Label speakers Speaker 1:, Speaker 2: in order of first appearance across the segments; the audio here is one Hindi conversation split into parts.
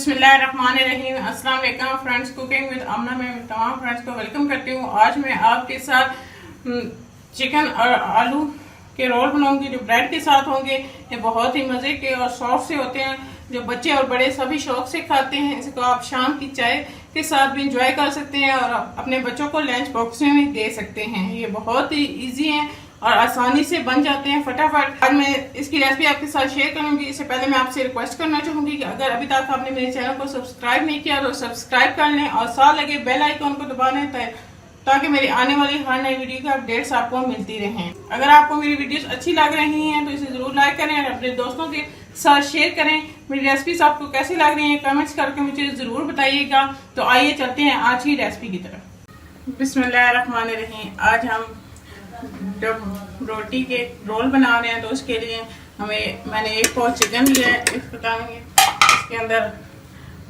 Speaker 1: बिस्मिल्लाहिर्रहमानिर्रहीम। अस्सलाम वालेकुम फ्रेंड्स, कुकिंग विद आमना में तमाम फ्रेंड्स को वेलकम करती हूँ। आज मैं आपके साथ चिकन और आलू के रोल बनाऊंगी जो ब्रेड के साथ होंगे। ये बहुत ही मज़े के और सॉफ्ट से होते हैं जो बच्चे और बड़े सभी शौक से खाते हैं। इसको आप शाम की चाय के साथ भी इंजॉय कर सकते हैं और अपने बच्चों को लंच बॉक्स में भी दे सकते हैं। ये बहुत ही ईजी हैं और आसानी से बन जाते हैं फटाफट। आज मैं इसकी रेसिपी आपके साथ शेयर करूंगी। इससे पहले मैं आपसे रिक्वेस्ट करना चाहूंगी कि अगर अभी तक आपने मेरे चैनल को सब्सक्राइब नहीं किया तो सब्सक्राइब कर लें और साथ लगे बेल आइकन को दबा लें ताकि मेरी आने वाली हर नई वीडियो की अपडेट्स आपको मिलती रहें। अगर आपको मेरी वीडियोस अच्छी लग रही हैं तो इसे जरूर लाइक करें और अपने दोस्तों के साथ शेयर करें। मेरी रेसिपीज आपको कैसी लग रही हैं कमेंट्स करके मुझे जरूर बताइएगा। तो आइए चलते हैं आज की रेसिपी की तरफ। बिस्मिल्लाहिर्रहमानिर्रहीम। आज हम जब रोटी के रोल बना रहे हैं तो उसके लिए मैंने एक पाव चिकन लिया है। इसके अंदर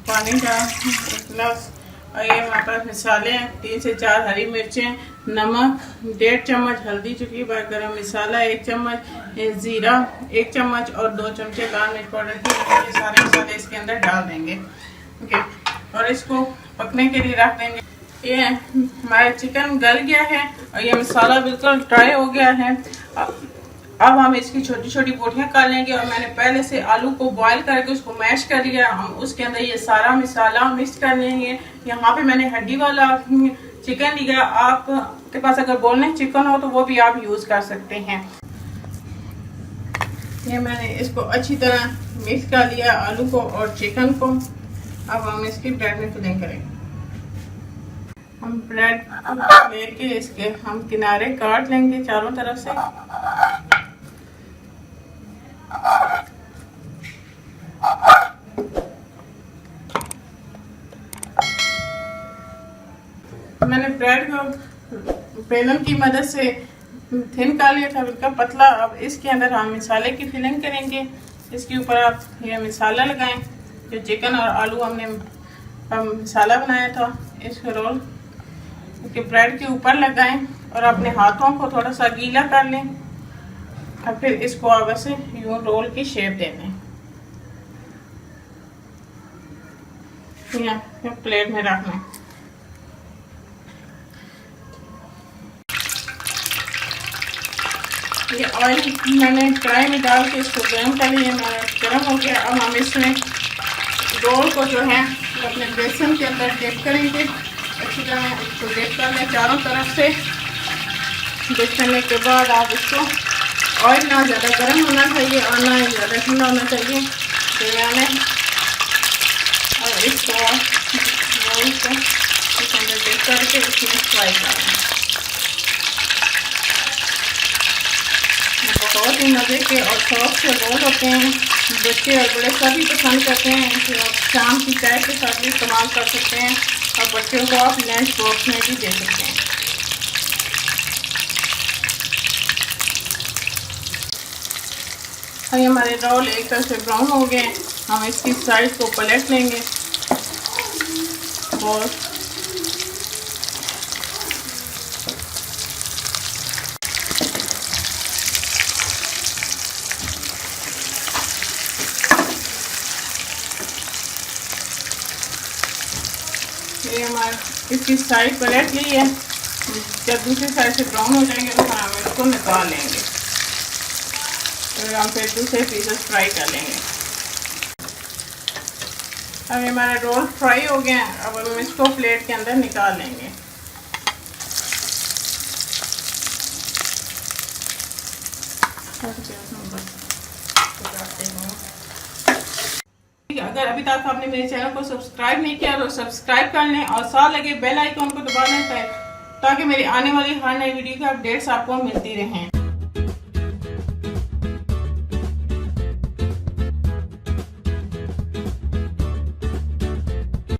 Speaker 1: पानी का गिलास और ये हमारे पास मसाले हैं 3 से 4 हरी मिर्चें, नमक 1.5 चम्मच, हल्दी चुटकी भर गरम मसाला 1 चम्मच, जीरा 1 चम्मच और 2 चमचे लाल मिर्च पाउडर की। ये सारे मसाले इसके अंदर डाल देंगे। ओके, और इसको पकने के लिए रख देंगे। ये हमारा चिकन गल गया है और ये मसाला बिल्कुल ड्राई हो गया है। अब हम इसकी छोटी छोटी बोटियां कर लेंगे और मैंने पहले से आलू को बॉईल करके उसको मैश कर लिया। हम उसके अंदर ये सारा मसाला मिक्स कर लेंगे। यहाँ पे मैंने हड्डी वाला चिकन लिया। आपके पास अगर बोनलेस चिकन हो तो वो भी आप यूज कर सकते हैं। ये मैंने इसको अच्छी तरह मिक्स कर लिया आलू को और चिकन को। अब हम इसकी ब्रेड में फिलिंग करेंगे। हम ब्रेड लेके इसके हम किनारे काट लेंगे चारों तरफ से। मैंने ब्रेड को बेलन की मदद से थिन कर लिया था बिल्कुल पतला। अब इसके अंदर हम मसाले की फिलिंग करेंगे। इसके ऊपर आप ये मसाला लगाएं जो चिकन और आलू हमने मसाला बनाया था। इसको रोल के ब्रेड के ऊपर लगाएं और अपने हाथों को थोड़ा सा गीला कर लें और फिर इसको आप ऐसे यूं रोल की शेप दे दें। यहाँ प्लेट में रखना। ये ऑयल मैंने कढ़ाई में डाल के इसको गर्म कर लिया। हमारा गर्म हो गया। अब हम इसमें रोल को जो है अपने बेसन के अंदर डिप करेंगे। अच्छी तरह इसको डिप कर लें चारों तरफ से। डिप करने के बाद आप इसको ऑयल ना ज़्यादा गर्म होना चाहिए और ना ही ज़्यादा ठंडा होना चाहिए दरमियाने। और इसको रोल को इसके अंदर डिप करके इसमें फ्राई करें। बहुत ही मज़े के और सॉफ्ट से रोल होते हैं। बच्चे और बड़े सभी पसंद करते हैं। इनको आप शाम की चाय के साथ भी इस्तेमाल कर सकते हैं और बच्चों को आप लंच बॉक्स में भी दे सकते हैं। और ये हमारे रोल एक तरह से ब्राउन हो गए। हम इसकी साइड को पलट लेंगे और ये हमारे इसकी साइड पलट ली है। जब दूसरी साइड से ब्राउन हो जाएंगे तो हम इसको निकाल लेंगे। फिर हम फिर दूसरे पीसेस फ्राई कर लेंगे। अब हमारा रोल फ्राई हो गया। अब हम इसको प्लेट के अंदर निकाल लेंगे। अगर अभी तक आपने मेरे चैनल को सब्सक्राइब नहीं किया तो सब्सक्राइब कर लें और साथ लगे बेल आइकन को दबा लें ताकि मेरी आने वाली हर नई वीडियो की अपडेट्स आपको मिलती रहें।